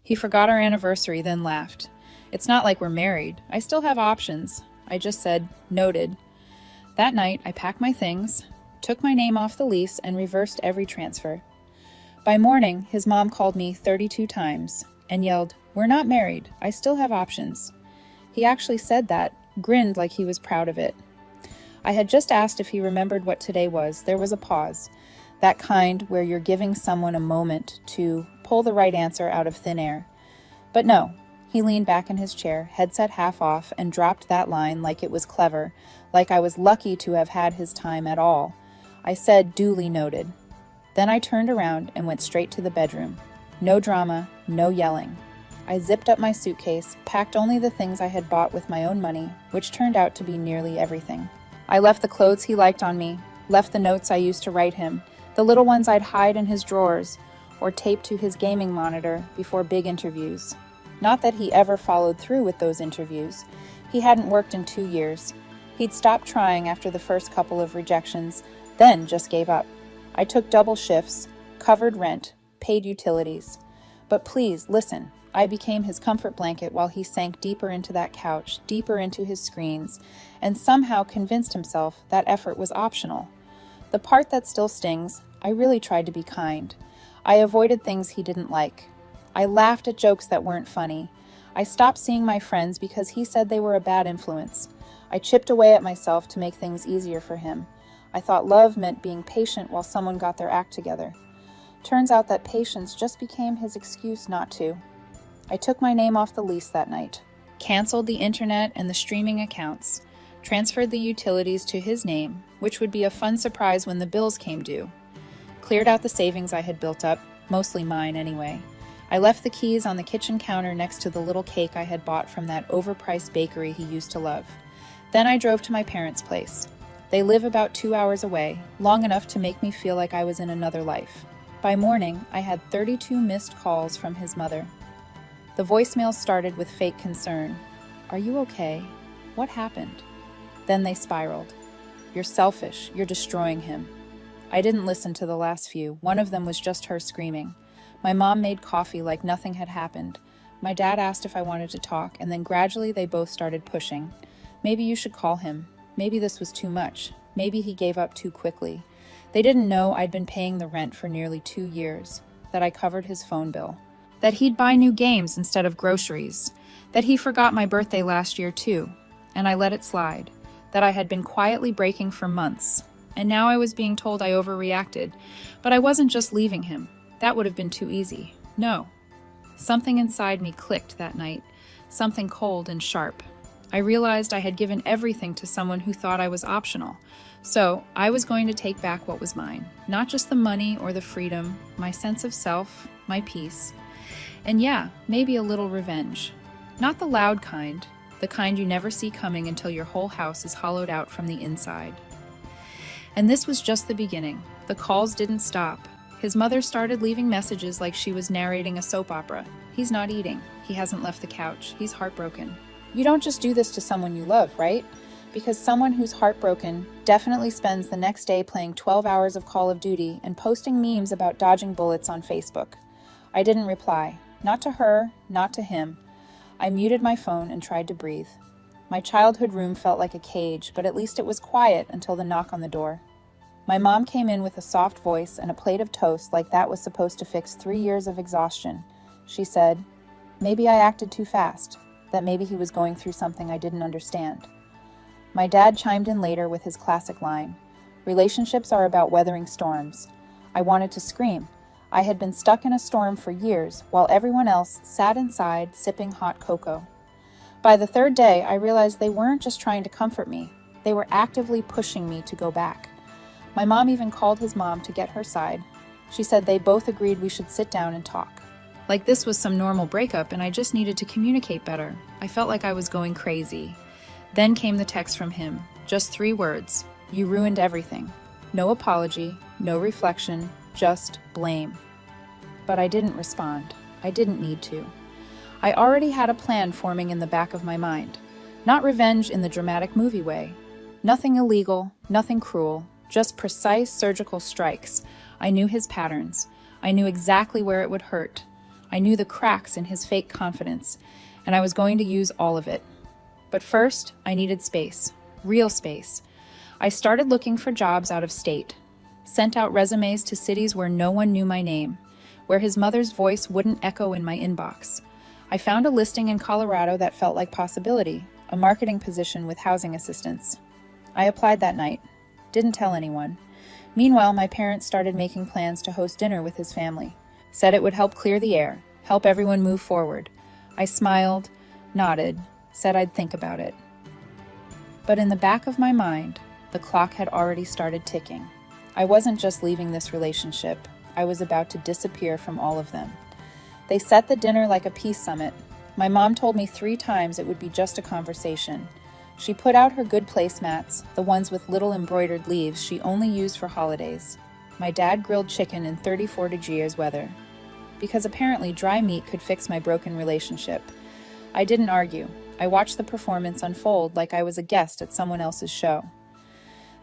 He forgot our anniversary, then laughed. It's not like we're married. I still have options. I just said, noted. That night, I packed my things, took my name off the lease, and reversed every transfer. By morning, his mom called me 32 times and yelled, "We're not married. I still have options." He actually said that, grinned like he was proud of it. I had just asked if he remembered what today was. There was a pause, that kind where you're giving someone a moment to pull the right answer out of thin air. But no, he leaned back in his chair, headset half off, and dropped that line like it was clever, like I was lucky to have had his time at all. I said, duly noted. Then I turned around and went straight to the bedroom. No drama, no yelling. I zipped up my suitcase, packed only the things I had bought with my own money, which turned out to be nearly everything. I left the clothes he liked on me, left the notes I used to write him, the little ones I'd hide in his drawers or tape to his gaming monitor before big interviews. Not that he ever followed through with those interviews. He hadn't worked in 2 years. He'd stopped trying after the first couple of rejections, then just gave up. I took double shifts, covered rent, paid utilities. But please, listen. I became his comfort blanket while he sank deeper into that couch, deeper into his screens, and somehow convinced himself that effort was optional. The part that still stings, I really tried to be kind. I avoided things he didn't like. I laughed at jokes that weren't funny. I stopped seeing my friends because he said they were a bad influence. I chipped away at myself to make things easier for him. I thought love meant being patient while someone got their act together. Turns out that patience just became his excuse not to. I took my name off the lease that night, canceled the internet and the streaming accounts, transferred the utilities to his name, which would be a fun surprise when the bills came due, cleared out the savings I had built up, mostly mine anyway. I left the keys on the kitchen counter next to the little cake I had bought from that overpriced bakery he used to love. Then I drove to my parents' place. They live about 2 hours away, long enough to make me feel like I was in another life. By morning, I had 32 missed calls from his mother. The voicemail started with fake concern. "Are you okay? What happened?" Then they spiraled. "You're selfish. You're destroying him." I didn't listen to the last few. One of them was just her screaming. My mom made coffee like nothing had happened. My dad asked if I wanted to talk, and then gradually they both started pushing. Maybe you should call him. Maybe this was too much. Maybe he gave up too quickly. They didn't know I'd been paying the rent for nearly 2 years, that I covered his phone bill, that he'd buy new games instead of groceries, that he forgot my birthday last year too, and I let it slide, that I had been quietly breaking for months, and now I was being told I overreacted, but I wasn't just leaving him. That would have been too easy. No. Something inside me clicked that night, something cold and sharp. I realized I had given everything to someone who thought I was optional, so I was going to take back what was mine, not just the money or the freedom, my sense of self, my peace. And yeah, maybe a little revenge. Not the loud kind, the kind you never see coming until your whole house is hollowed out from the inside. And this was just the beginning. The calls didn't stop. His mother started leaving messages like she was narrating a soap opera. "He's not eating. He hasn't left the couch. He's heartbroken." You don't just do this to someone you love, right? Because someone who's heartbroken definitely spends the next day playing 12 hours of Call of Duty and posting memes about dodging bullets on Facebook. I didn't reply. Not to her, not to him. I muted my phone and tried to breathe. My childhood room felt like a cage, but at least it was quiet until the knock on the door. My mom came in with a soft voice and a plate of toast like that was supposed to fix 3 years of exhaustion. She said, "Maybe I acted too fast, that maybe he was going through something I didn't understand." My dad chimed in later with his classic line, "Relationships are about weathering storms." I wanted to scream. I had been stuck in a storm for years, while everyone else sat inside sipping hot cocoa. By the third day, I realized they weren't just trying to comfort me. They were actively pushing me to go back. My mom even called his mom to get her side. She said they both agreed we should sit down and talk. Like this was some normal breakup and I just needed to communicate better. I felt like I was going crazy. Then came the text from him. Just 3 words. "You ruined everything." No apology, no reflection, just blame. But I didn't respond. I didn't need to. I already had a plan forming in the back of my mind. Not revenge in the dramatic movie way. Nothing illegal, nothing cruel, just precise surgical strikes. I knew his patterns. I knew exactly where it would hurt. I knew the cracks in his fake confidence, and I was going to use all of it. But first, I needed space. Real space. I started looking for jobs out of state. Sent out resumes to cities where no one knew my name, where his mother's voice wouldn't echo in my inbox. I found a listing in Colorado that felt like possibility, a marketing position with housing assistance. I applied that night. Didn't tell anyone. Meanwhile, my parents started making plans to host dinner with his family. Said it would help clear the air, help everyone move forward. I smiled, nodded, said I'd think about it. But in the back of my mind, the clock had already started ticking. I wasn't just leaving this relationship. I was about to disappear from all of them. They set the dinner like a peace summit. My mom told me 3 times it would be just a conversation. She put out her good placemats, the ones with little embroidered leaves she only used for holidays. My dad grilled chicken in 34 degrees weather, because apparently dry meat could fix my broken relationship. I didn't argue. I watched the performance unfold like I was a guest at someone else's show.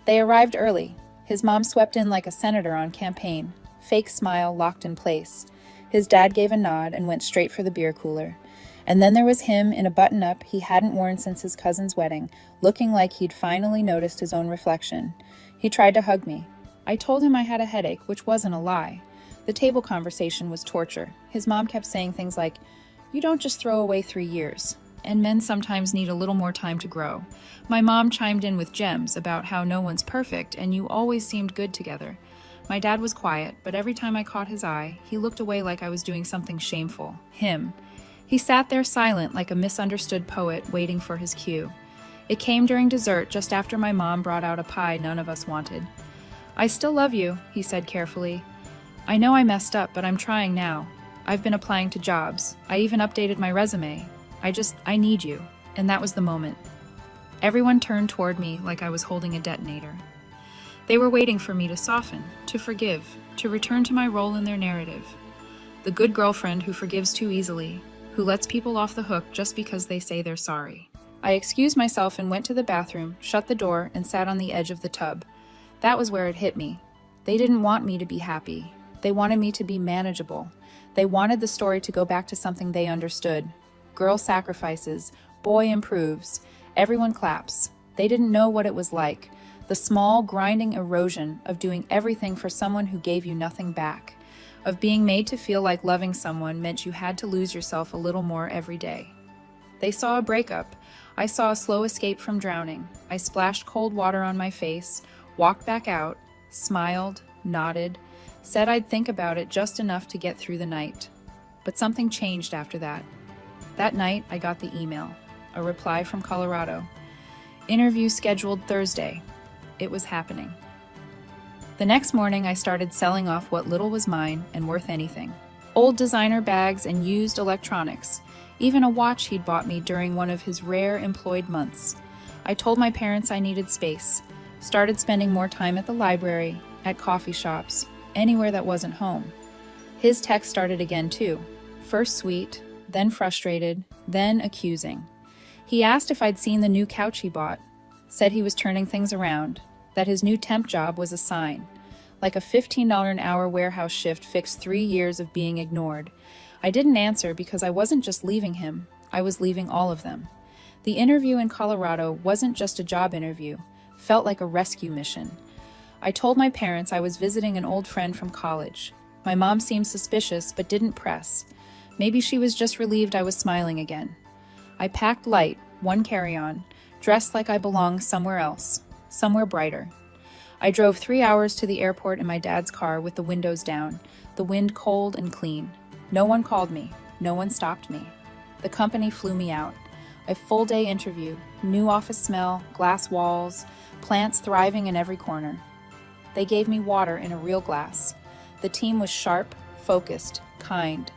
They arrived early. His mom swept in like a senator on campaign, fake smile locked in place. His dad gave a nod and went straight for the beer cooler. And then there was him in a button-up he hadn't worn since his cousin's wedding, looking like he'd finally noticed his own reflection. He tried to hug me. I told him I had a headache, which wasn't a lie. The table conversation was torture. His mom kept saying things like, "You don't just throw away 3 years. And men sometimes need a little more time to grow." My mom chimed in with gems about how no one's perfect and you always seemed good together. My dad was quiet, but every time I caught his eye, he looked away like I was doing something shameful. Him. He sat there silent like a misunderstood poet waiting for his cue. It came during dessert just after my mom brought out a pie none of us wanted. "I still love you," he said carefully. "I know I messed up, but I'm trying now. I've been applying to jobs. I even updated my resume. I need you." And that was the moment. Everyone turned toward me like I was holding a detonator. They were waiting for me to soften, to forgive, to return to my role in their narrative. The good girlfriend who forgives too easily, who lets people off the hook just because they say they're sorry. I excused myself and went to the bathroom, shut the door, and sat on the edge of the tub. That was where it hit me. They didn't want me to be happy. They wanted me to be manageable. They wanted the story to go back to something they understood. Girl sacrifices, boy improves, everyone claps. They didn't know what it was like, the small, grinding erosion of doing everything for someone who gave you nothing back, of being made to feel like loving someone meant you had to lose yourself a little more every day. They saw a breakup. I saw a slow escape from drowning. I splashed cold water on my face, walked back out, smiled, nodded, said I'd think about it just enough to get through the night. But something changed after that. That night, I got the email, a reply from Colorado. Interview scheduled Thursday. It was happening. The next morning, I started selling off what little was mine and worth anything. Old designer bags and used electronics, even a watch he'd bought me during one of his rare employed months. I told my parents I needed space, started spending more time at the library, at coffee shops, anywhere that wasn't home. His text started again too, first sweet, then frustrated, then accusing. He asked if I'd seen the new couch he bought, said he was turning things around, that his new temp job was a sign. Like a $15 an hour warehouse shift fixed 3 years of being ignored. I didn't answer because I wasn't just leaving him, I was leaving all of them. The interview in Colorado wasn't just a job interview, felt like a rescue mission. I told my parents I was visiting an old friend from college. My mom seemed suspicious but didn't press. Maybe she was just relieved I was smiling again. I packed light, one carry-on, dressed like I belonged somewhere else, somewhere brighter. I drove 3 hours to the airport in my dad's car with the windows down, the wind cold and clean. No one called me. No one stopped me. The company flew me out. A full-day interview, new office smell, glass walls, plants thriving in every corner. They gave me water in a real glass. The team was sharp, focused, kind.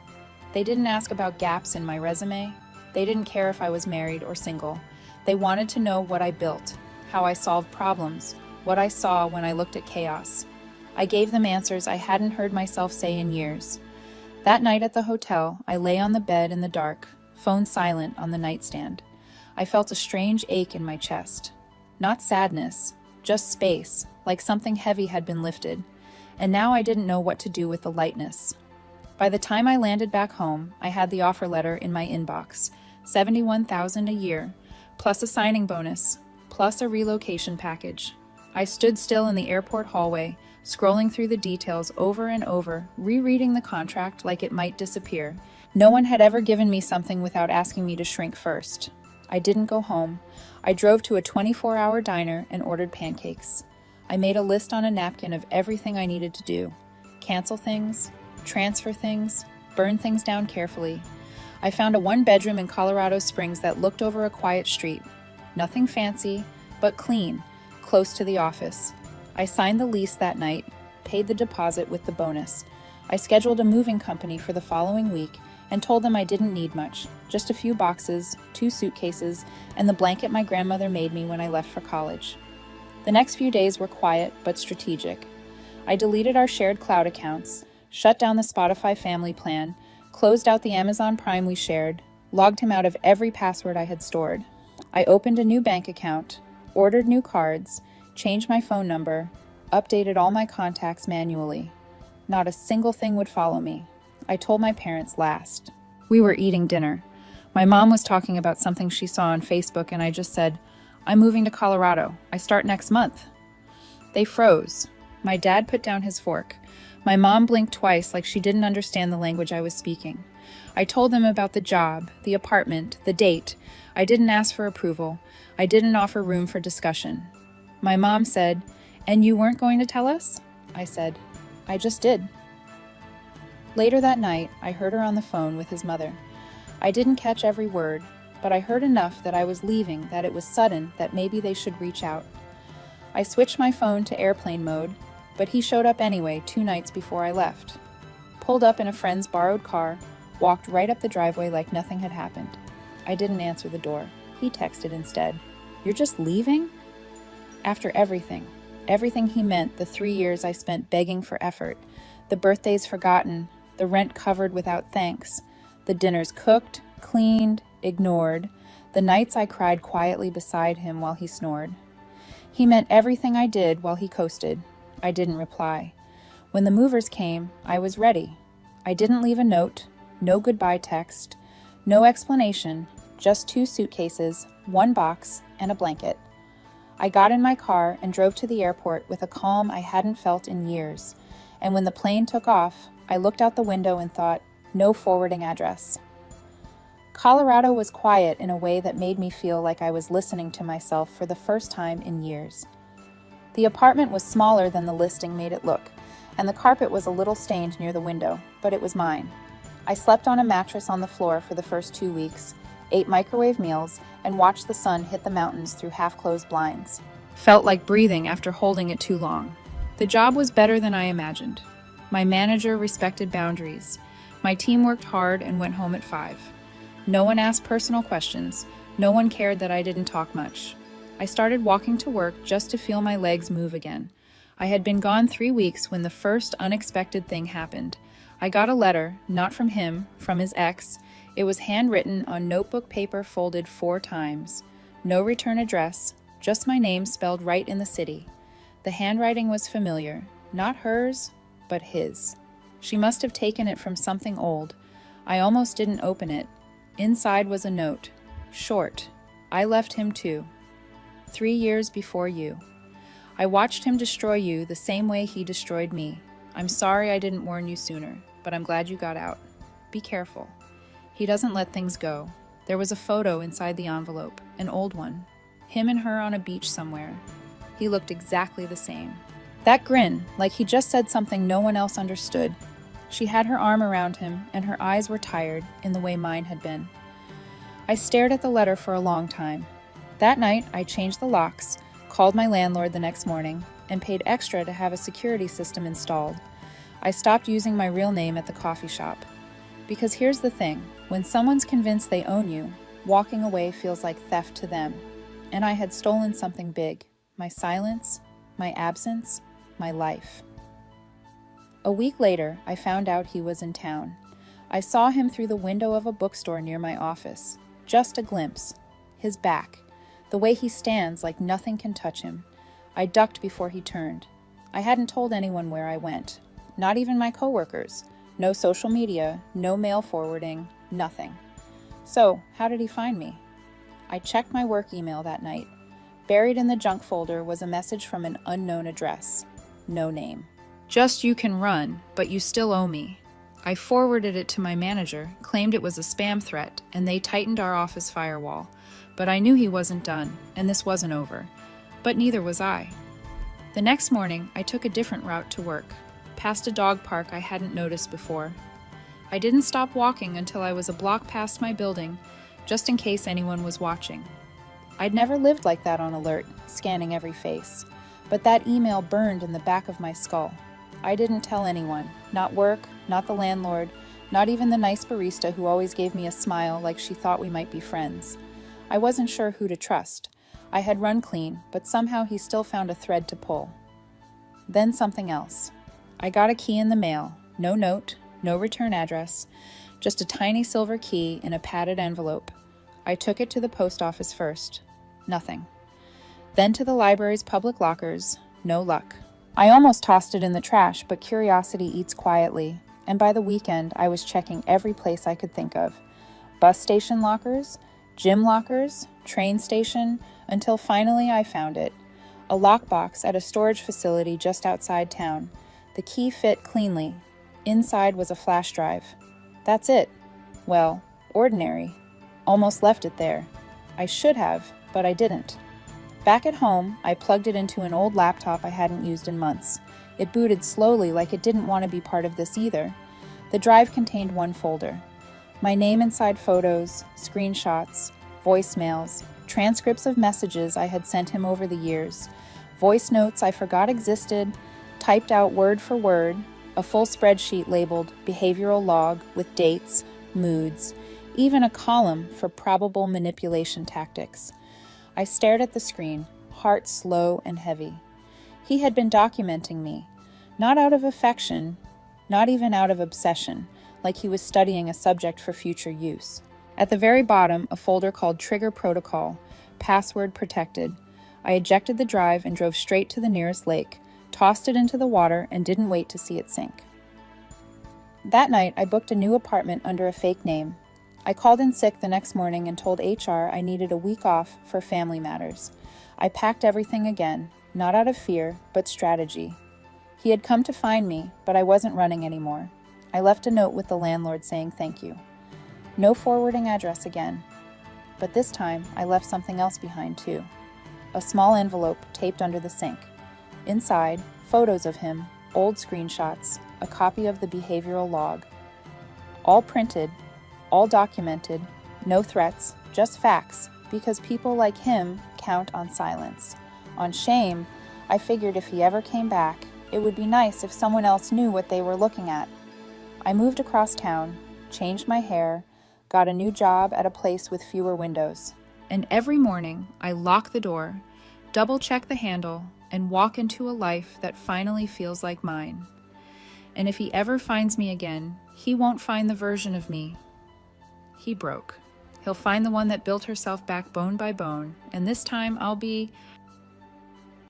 They didn't ask about gaps in my resume. They didn't care if I was married or single. They wanted to know what I built, how I solved problems, what I saw when I looked at chaos. I gave them answers I hadn't heard myself say in years. That night at the hotel, I lay on the bed in the dark, phone silent on the nightstand. I felt a strange ache in my chest. Not sadness, just space, like something heavy had been lifted. And now I didn't know what to do with the lightness. By the time I landed back home, I had the offer letter in my inbox. $71,000 a year, plus a signing bonus, plus a relocation package. I stood still in the airport hallway, scrolling through the details over and over, rereading the contract like it might disappear. No one had ever given me something without asking me to shrink first. I didn't go home. I drove to a 24-hour diner and ordered pancakes. I made a list on a napkin of everything I needed to do. Cancel things, transfer things, burn things down carefully. I found a one-bedroom in Colorado Springs that looked over a quiet street. Nothing fancy, but clean, close to the office. I signed the lease that night, paid the deposit with the bonus. I scheduled a moving company for the following week and told them I didn't need much, just a few boxes, 2 suitcases, and the blanket my grandmother made me when I left for college. The next few days were quiet but strategic. I deleted our shared cloud accounts, shut down the Spotify family plan, closed out the Amazon Prime we shared, logged him out of every password I had stored. I opened a new bank account, ordered new cards, changed my phone number, updated all my contacts manually. Not a single thing would follow me. I told my parents last. We were eating dinner. My mom was talking about something she saw on Facebook, and I just said, "I'm moving to Colorado. I start next month." They froze. My dad put down his fork. My mom blinked twice like she didn't understand the language I was speaking. I told them about the job, the apartment, the date. I didn't ask for approval. I didn't offer room for discussion. My mom said, "And you weren't going to tell us?" I said, "I just did." Later that night, I heard her on the phone with his mother. I didn't catch every word, but I heard enough that I was leaving, that it was sudden, that maybe they should reach out. I switched my phone to airplane mode, but he showed up anyway 2 nights before I left. Pulled up in a friend's borrowed car, walked right up the driveway like nothing had happened. I didn't answer the door. He texted instead. "You're just leaving?" After everything he meant, the 3 years I spent begging for effort, the birthdays forgotten, the rent covered without thanks, the dinners cooked, cleaned, ignored, the nights I cried quietly beside him while he snored. He meant everything I did while he coasted. I didn't reply. When the movers came, I was ready. I didn't leave a note, no goodbye text, no explanation, just 2 suitcases, 1 box, and a blanket. I got in my car and drove to the airport with a calm I hadn't felt in years. And when the plane took off, I looked out the window and thought, no forwarding address. Colorado was quiet in a way that made me feel like I was listening to myself for the first time in years. The apartment was smaller than the listing made it look, and the carpet was a little stained near the window, but it was mine. I slept on a mattress on the floor for the first 2 weeks, ate microwave meals, and watched the sun hit the mountains through half-closed blinds. Felt like breathing after holding it too long. The job was better than I imagined. My manager respected boundaries. My team worked hard and went home at 5. No one asked personal questions. No one cared that I didn't talk much. I started walking to work just to feel my legs move again. I had been gone 3 weeks when the first unexpected thing happened. I got a letter, not from him, from his ex. It was handwritten on notebook paper folded 4 times. No return address, just my name spelled right in the city. The handwriting was familiar, not hers, but his. She must have taken it from something old. I almost didn't open it. Inside was a note. Short. I left him too. 3 years before you. I watched him destroy you the same way he destroyed me. I'm sorry I didn't warn you sooner, but I'm glad you got out. Be careful. He doesn't let things go. There was a photo inside the envelope, an old one. Him and her on a beach somewhere. He looked exactly the same. That grin, like he just said something no one else understood. She had her arm around him, and her eyes were tired in the way mine had been. I stared at the letter for a long time. That night, I changed the locks, called my landlord the next morning, and paid extra to have a security system installed. I stopped using my real name at the coffee shop. Because here's the thing, when someone's convinced they own you, walking away feels like theft to them. And I had stolen something big. My silence, my absence, my life. A week later, I found out he was in town. I saw him through the window of a bookstore near my office. Just a glimpse. His back. The way he stands like nothing can touch him. I ducked before he turned. I hadn't told anyone where I went. Not even my coworkers. No social media, no mail forwarding, nothing. So, how did he find me? I checked my work email that night. Buried in the junk folder was a message from an unknown address. No name. Just you can run, but you still owe me. I forwarded it to my manager, claimed it was a spam threat, and they tightened our office firewall. But I knew he wasn't done, and this wasn't over. But neither was I. The next morning, I took a different route to work, past a dog park I hadn't noticed before. I didn't stop walking until I was a block past my building, just in case anyone was watching. I'd never lived like that on alert, scanning every face. But that email burned in the back of my skull. I didn't tell anyone, not work, not the landlord, not even the nice barista who always gave me a smile like she thought we might be friends. I wasn't sure who to trust. I had run clean, but somehow he still found a thread to pull. Then something else. I got a key in the mail, no note, no return address, just a tiny silver key in a padded envelope. I took it to the post office first. Nothing. Then to the library's public lockers. No luck. I almost tossed it in the trash, but curiosity eats quietly, and by the weekend I was checking every place I could think of. Bus station lockers, gym lockers, train station, until finally I found it. A lockbox at a storage facility just outside town. The key fit cleanly. Inside was a flash drive. That's it. Well, ordinary. Almost left it there. I should have, but I didn't. Back at home, I plugged it into an old laptop I hadn't used in months. It booted slowly like it didn't want to be part of this either. The drive contained one folder. My name inside photos, screenshots, voicemails, transcripts of messages I had sent him over the years, voice notes I forgot existed, typed out word for word, a full spreadsheet labeled behavioral log with dates, moods, even a column for probable manipulation tactics. I stared at the screen, heart slow and heavy. He had been documenting me, not out of affection, not even out of obsession, like he was studying a subject for future use. At the very bottom, a folder called Trigger Protocol, password protected. I ejected the drive and drove straight to the nearest lake, tossed it into the water, and didn't wait to see it sink. That night, I booked a new apartment under a fake name. I called in sick the next morning and told HR I needed a week off for family matters. I packed everything again, not out of fear, but strategy. He had come to find me, but I wasn't running anymore. I left a note with the landlord saying thank you. No forwarding address again. But this time, I left something else behind too. A small envelope taped under the sink. Inside, photos of him, old screenshots, a copy of the behavioral log. All printed, all documented, no threats, just facts, because people like him count on silence. On shame, I figured if he ever came back, it would be nice if someone else knew what they were looking at. I moved across town, changed my hair, got a new job at a place with fewer windows. And every morning, I lock the door, double-check the handle, and walk into a life that finally feels like mine. And if he ever finds me again, he won't find the version of me he broke. He'll find the one that built herself back bone by bone, and this time I'll be